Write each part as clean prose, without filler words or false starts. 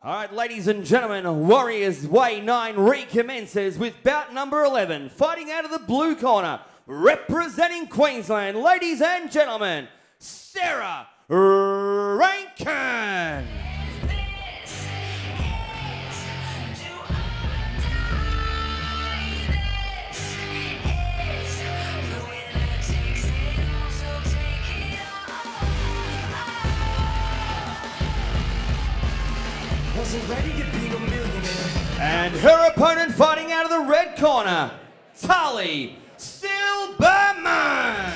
All right, ladies and gentlemen, Warriors Way 9 recommences with bout number 11, fighting out of the blue corner, representing Queensland, ladies and gentlemen, Sarah Rankin. Ready to beat a millionaire. And her opponent fighting out of the red corner, Tali, Silbermann.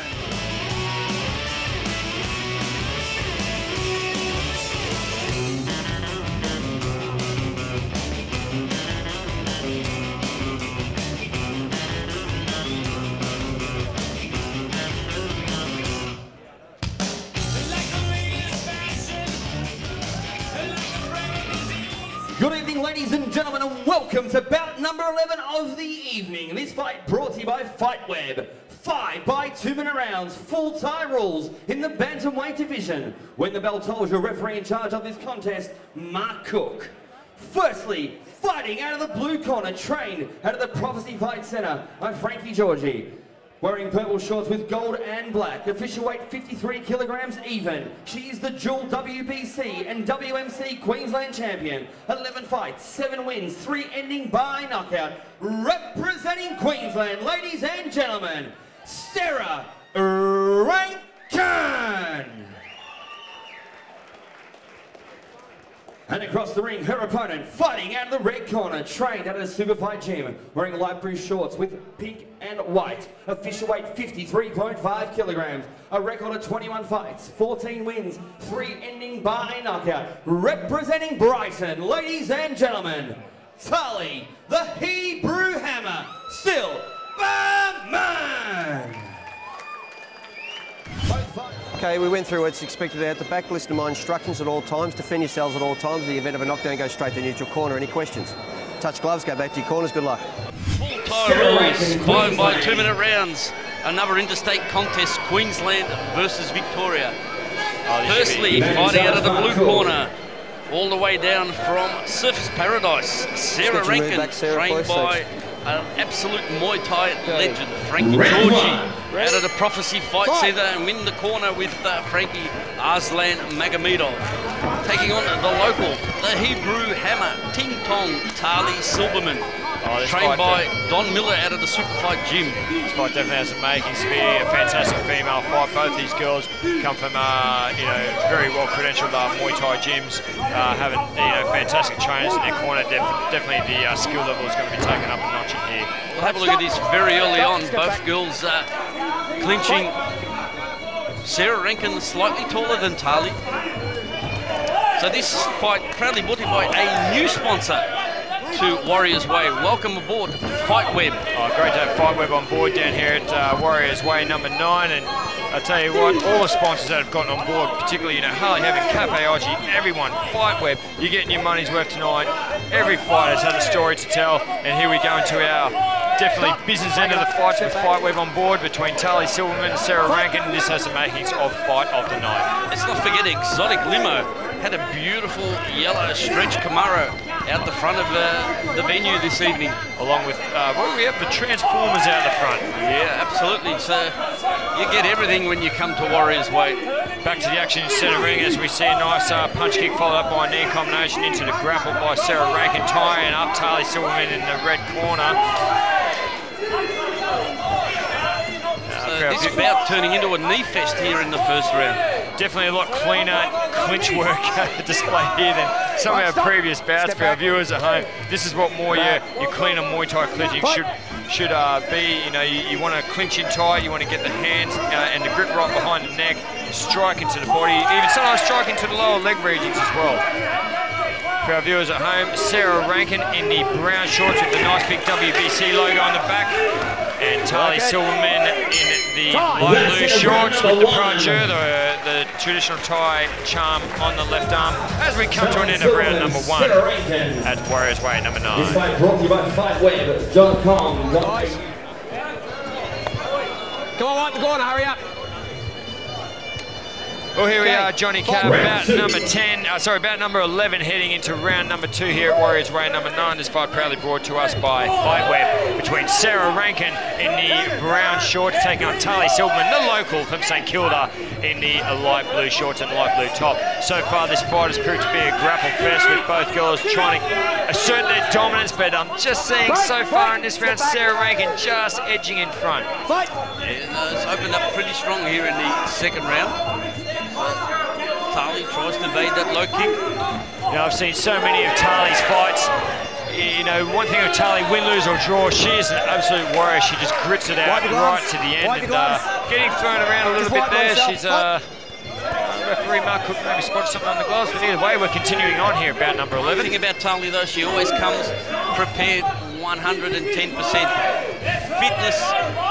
Good evening, ladies and gentlemen, and welcome to bout number 11 of the evening. This fight brought to you by FightWeb. 5 by 2-minute rounds, full tie rules in the bantamweight division. When the bell tolls, your referee in charge of this contest, Mark Cook. Firstly, fighting out of the blue corner, trained out of the Prophecy Fight Centre by Frankie Georgie. Wearing purple shorts with gold and black, official weight 53 kilograms even. She is the dual WBC and WMC Queensland champion. 11 fights, 7 wins, 3 ending by knockout. Representing Queensland, ladies and gentlemen, Sarah Rankin. And across the ring, her opponent, fighting out of the red corner, trained out of the Super Fight Gym, wearing light blue shorts with pink and white. Official weight 53.5 kilograms. A record of 21 fights, 14 wins, 3 ending by knockout. Representing Brighton, ladies and gentlemen, Tali, the Hebrew Hammer, Silbermann. Okay, we went through what's expected out the back. Listen to my instructions at all times. Defend yourselves at all times. In the event of a knockdown, go straight to neutral corner. Any questions? Touch gloves, go back to your corners. Good luck. Full tie rules, 5 by 2-minute rounds. Another interstate contest, Queensland versus Victoria. Firstly, fighting out of the blue corner, all the way down from Surfers Paradise, Sarah Rankin, trained by an absolute Muay Thai legend, Frankie Georgie, out of the Prophecy Fight Centre, and in the corner with Frankie Arslan Magomedov. Taking on the local, the Hebrew Hammer, Ting Tong, Tali Silbermann, trained by Don Miller out of the Super Fight Gym. This fight definitely has some makings to be a fantastic female fight. Both these girls come from, very well credentialed Muay Thai gyms, having, fantastic trainers in their corner. Definitely the skill level is going to be taken up a notch in here. We'll have a look at this very early on. Both girls clinching. Sarah Rankin slightly taller than Tali. So this fight proudly brought to you by a new sponsor to Warriors Way. Welcome aboard, FightWeb. Oh, great to have FightWeb on board down here at Warriors Way number 9. And I tell you what, all the sponsors that have gotten on board, particularly, Harley Heaven, Cafe Oji, everyone, FightWeb, you're getting your money's worth tonight. Every fighter's had a story to tell, and here we go into our definitely business end of the fights with FightWeb on board between Tali Silbermann and Sarah Rankin, and this has the makings of fight of the night. Let's not forget Exotic Limo had a beautiful yellow stretch Camaro out the front of the venue this evening. Along with, what do we have, the Transformers out the front. Yeah, absolutely. So you get everything when you come to Warriors Way. Back to the action in centre ring as we see a nice punch kick followed up by a knee combination into the grapple by Sarah Rankin, tying up Tali Silbermann in the red corner. This bout turning into a knee fest here in the first round. Definitely a lot cleaner clinch work displayed here than some of our previous bouts for our viewers at home. This is what more your cleaner Muay Thai clinching should be. You want to clinch in tight, you want to get the hands and the grip right behind the neck, strike into the body, even sometimes strike into the lower leg regions as well. For our viewers at home, Sarah Rankin in the brown shorts with the nice big WBC logo on the back, and Tali Silbermann in the light blue shorts with the prajur, the traditional Thai charm on the left arm, as we come to an end of round number 1 at Warriors Way number 9. This fight brought to you by FightWeb.com. Come on, White, the corner, hurry up. Well, here we are, Johnny Cav, bout number 11, heading into round number 2 here at Warriors Way number 9. This fight proudly brought to us by Fight Web between Sarah Rankin in the brown shorts taking on Tali Silbermann, the local from St Kilda, in the light blue shorts and light blue top. So far, this fight has proved to be a grapple fest with both girls trying to assert their dominance, but I'm just seeing so far in this round, Sarah Rankin just edging in front. Yeah, it's opened up pretty strong here in the second round. Tali tries to evade that low kick. You know, I've seen so many of Tali's fights. You know, one thing with Tali, win, lose or draw, she is an absolute warrior. She just grits it out right to the end. And getting thrown around a little bit there. She's referee Mark Cook maybe spotted something on the gloves, but either way, we're continuing on here about number 11. The thing about Tali though, she always comes prepared 110%. Fitness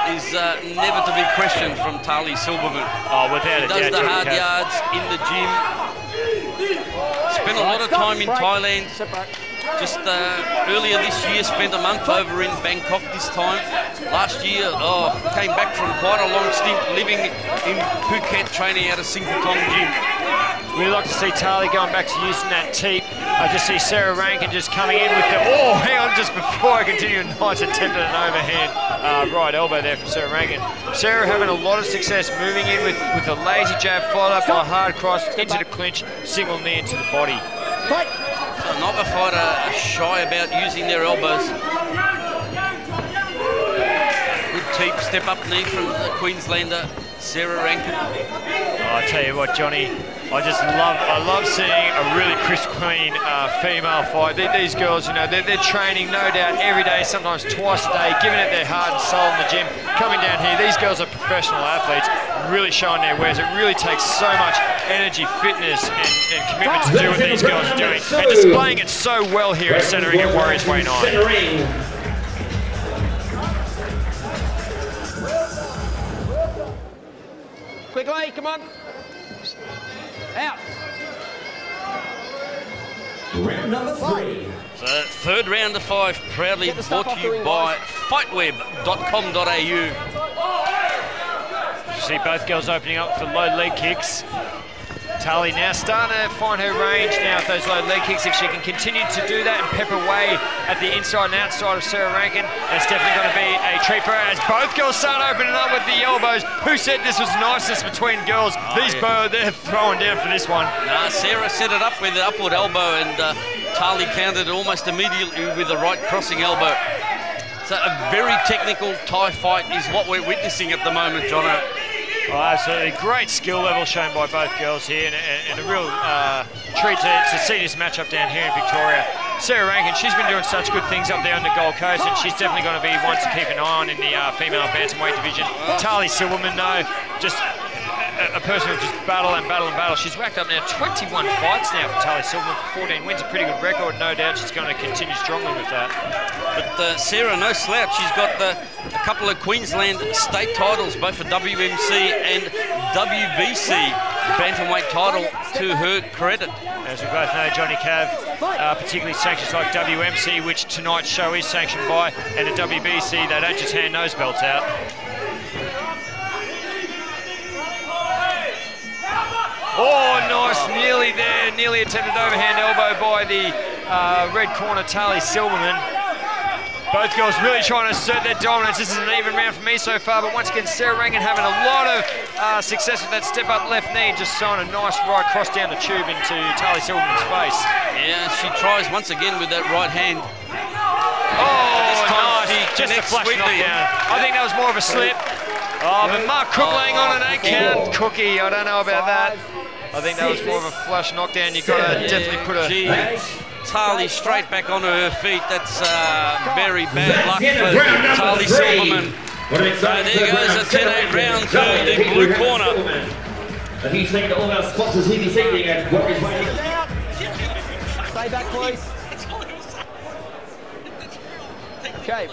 is never to be questioned from Tali Silbermann. Oh, without a doubt. Does the hard yards in the gym. Spent a lot of time in Thailand. Just earlier this year, spent a month over in Bangkok this time. Last year, came back from quite a long stint living in Phuket, training out of Singapore Gym. We'd like to see Tali going back to using that teep. I just see Sarah Rankin just coming in with the, hang on, just before I continue, a nice attempt at an overhand right elbow there from Sarah Rankin. Sarah having a lot of success moving in with a lazy jab, followed up by a hard cross into the clinch, single knee into the body. So neither fighter are shy about using their elbows. Good teep, step up knee from the Queenslander, Sarah Rankin. I tell you what, Johnny, I love seeing a really crisp, clean female fight. These girls, you know, they're training, no doubt, every day, sometimes twice a day, giving it their heart and soul in the gym. Coming down here, these girls are professional athletes, really showing their wares. It really takes so much energy, fitness, and commitment to do what these girls are doing, and displaying it so well here at centering at Warriors Way 9. Quickly, come on. Out. Round number 3. So third round of 5, proudly brought to you by fightweb.com.au. See both girls opening up for low leg kicks. Tali now starting to find her range now with those low leg kicks. If she can continue to do that and pep away at the inside and outside of Sarah Rankin, it's definitely going to be a treat for her as both girls start opening up with the elbows. Who said this was niceness between girls? These both, they're throwing down for this one. Nah, Sarah set it up with the upward elbow and Tali countered it almost immediately with the right crossing elbow. So a very technical Thai fight is what we're witnessing at the moment, Jono. Oh, absolutely. Great skill level shown by both girls here, and a real treat to see this matchup down here in Victoria. Sarah Rankin, she's been doing such good things up there on the Gold Coast, and she's definitely going to be one to keep an eye on in the female bantamweight division. Tali Silbermann, though, just a person who just battle and battle and battle. She's racked up now 21 fights now for Tali Silbermann, 14 wins, a pretty good record. No doubt she's going to continue strongly with that. But Sarah, no slouch. She's got a couple of Queensland state titles, both for WMC and WBC bantamweight title to her credit. As we both know, Johnny Cav, particularly sanctions like WMC, which tonight's show is sanctioned by, and the WBC, they don't just hand those belts out. Oh, nice, nearly there, nearly attempted overhand elbow by the red corner, Tali Silbermann. Both girls really trying to assert their dominance. This is an even round for me so far, but once again, Sarah Rankin having a lot of success with that step-up left knee, just throwing a nice right cross down the tube into Tali Silbermann's face. Yeah, she tries once again with that right hand. Oh, nice, just a flash knockdown. I think that was more of a slip. Oh, but Mark Cook laying on an 8 count. Cookie, I don't know about that. I think that was more of a flush knockdown. You've got to definitely put a... Tali straight back onto her feet. That's very bad luck for Tali Silbermann. So there goes a 10-8 round to the blue corner. And he's thanking all our sponsors here this evening at Warriors Way. Stay back, please. Okay.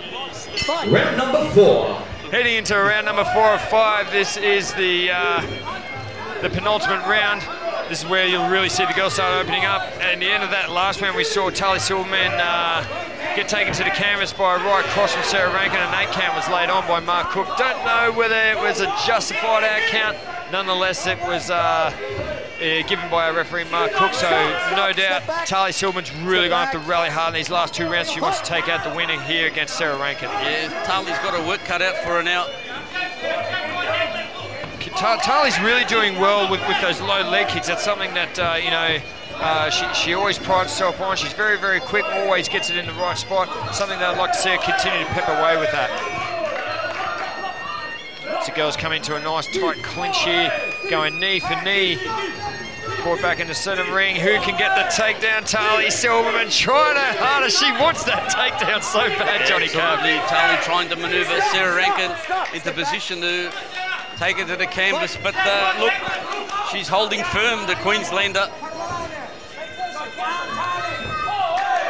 Round number 4. Heading into round number 4 of 5. This is the penultimate round. This is where you'll really see the girls start opening up. At the end of that last round, we saw Tali Silbermann get taken to the canvas by a right cross from Sarah Rankin. An 8 count was laid on by Mark Cook. Don't know whether it was a justified out count. Nonetheless, it was given by our referee Mark Cook, so no doubt Tali Silbermann's really going to have to rally hard in these last 2 rounds. She wants to take out the winner here against Sarah Rankin. Yeah, Tali's got her work cut out for her now. Tali's really doing well with those low leg kicks. That's something that, you know, she always prides herself on. She's very, very quick, always gets it in the right spot. Something that I'd like to see her continue to pep away with that. So girls come into a nice tight clinch here, going knee for knee. Brought back in the center ring. Who can get the takedown? Tali Silbermann trying her hardest. She wants that takedown so bad, Johnny Carr. Tali trying to maneuver Sarah Rankin into position to take it to the canvas, but look, she's holding firm, the Queenslander.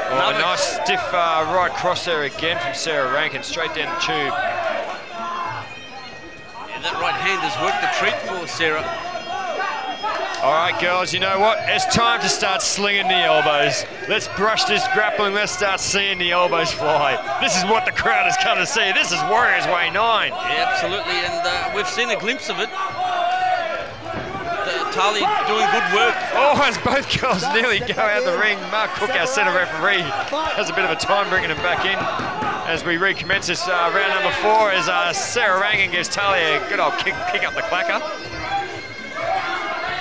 Oh, a nice stiff right cross there again from Sarah Rankin, straight down the tube. Yeah, that right hand has worked a treat for Sarah. All right, girls, you know what? It's time to start slinging the elbows. Let's brush this grappling. Let's start seeing the elbows fly. This is what the crowd has come to see. This is Warriors Way 9. Yeah, absolutely, and we've seen a glimpse of it. Tali doing good work. Oh, as both girls nearly go out the ring. Mark Cook, our centre referee, has a bit of a time bringing them back in as we recommence this round number 4 as Sarah Rankin gives Tali a good old kick up the clacker.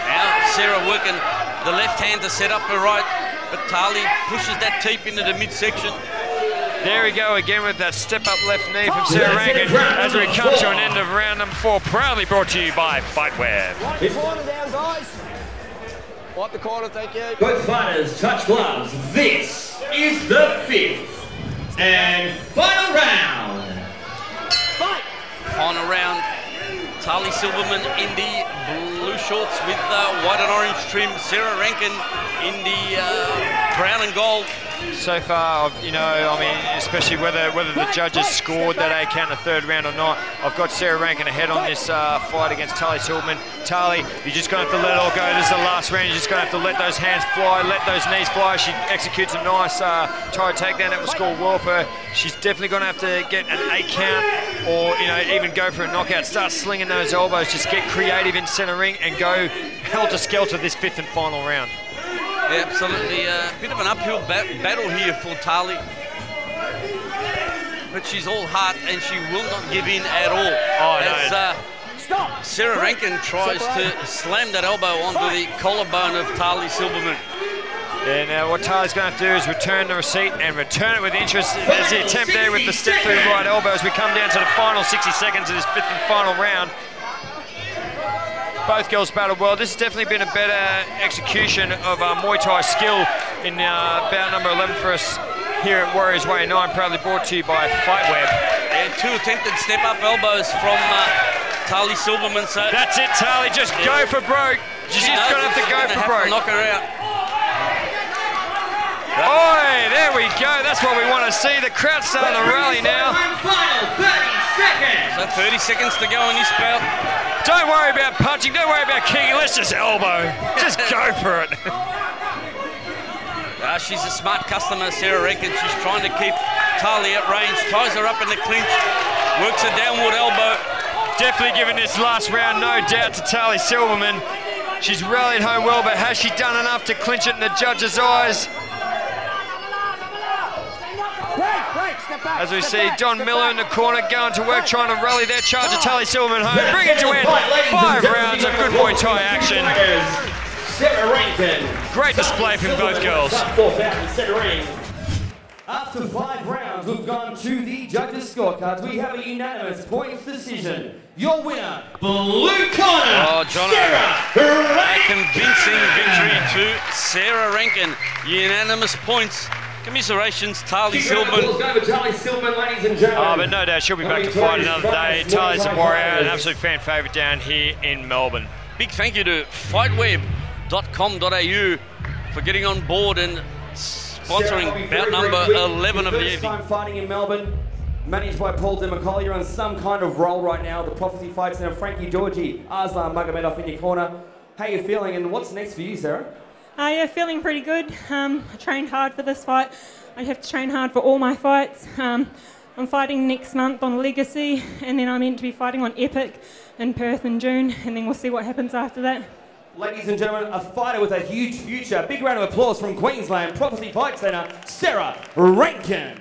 Now Sarah working the left hand to set up her right, but Tali pushes that teep into the midsection. There we go again with that step-up left knee from Sarah Rankin as we come to an end of round number 4, proudly brought to you by Fightweb. Wipe the corner down, guys. Wipe the corner, thank you. Both fighters touch gloves. This is the 5th and final round. Fight! Final round, Tali Silbermann in the blue shorts with white and orange trim. Sarah Rankin in the brown and gold. So far, you know, I mean, especially whether the judges scored that A count in the 3rd round or not, I've got Sarah Rankin ahead on this fight against Tali Silbermann. Tali, you're just going to have to let it all go. This is the last round. You're just going to have to let those hands fly, let those knees fly. She executes a nice tight takedown that will score well for her. She's definitely going to have to get an 8 count or, you know, even go for a knockout. Start slinging those elbows. Just get creative in center ring and go helter-skelter this 5th and final round. Yeah, absolutely. A bit of an uphill battle here for Tali. But she's all heart and she will not give in at all. Oh, as Sarah Rankin tries to slam that elbow onto the collarbone of Tali Silbermann. Yeah, now what Tali's going to have to do is return the receipt and return it with interest. There's the attempt there with the step through right elbow as we come down to the final 60 seconds of this 5th and final round. Both girls battled well. This has definitely been a better execution of Muay Thai skill in bout number 11 for us here at Warriors Way 9, proudly brought to you by Fightweb. And 2 attempted step-up elbows from Tali Silbermann. So that's it, Tali, just go for broke. She's just going to have to go for broke. Knock her out. Oi, there we go. That's what we want to see. The crowd's starting to rally now. Final 30 seconds. So 30 seconds to go in this bout. Don't worry about punching, don't worry about kicking, let's just elbow. Just go for it. She's a smart customer, Sarah Rankin. She's trying to keep Tali at range, ties her up in the clinch, works a downward elbow. Definitely giving this last round, no doubt, to Tali Silbermann. She's rallied home well, but has she done enough to clinch it in the judges' eyes? As we see Don Miller in the corner going to work, trying to rally their charge of Tali Silbermann home. Bring it to end. 5 rounds of good Muay Thai action. Sarah Rankin. Great display from both girls. After 5 rounds, we've gone to the judges' scorecards. We have a unanimous points decision. Your winner, blue corner, Sarah Rankin. A convincing victory to Sarah Rankin. Unanimous points. Commiserations, Tali Silbermann. Ladies and gentlemen. But no doubt she'll be back to fight another day. Tali's a warrior, an absolute fan favourite down here in Melbourne. Big thank you to fightweb.com.au for getting on board and sponsoring bout number 11 of the evening. First time fighting in Melbourne, managed by Paul DeMcCullough. You're on some kind of roll right now. The Prophecy Fight Centre, Frankie Georgie, Arslan Magomedov in your corner. How are you feeling and what's next for you, Sarah? Yeah, feeling pretty good. I trained hard for this fight. I have to train hard for all my fights. I'm fighting next month on Legacy, and then I'm meant to be fighting on Epic in Perth in June, and then we'll see what happens after that. Ladies and gentlemen, a fighter with a huge future. Big round of applause from Queensland Prophecy Fight Centre, Sarah Rankin.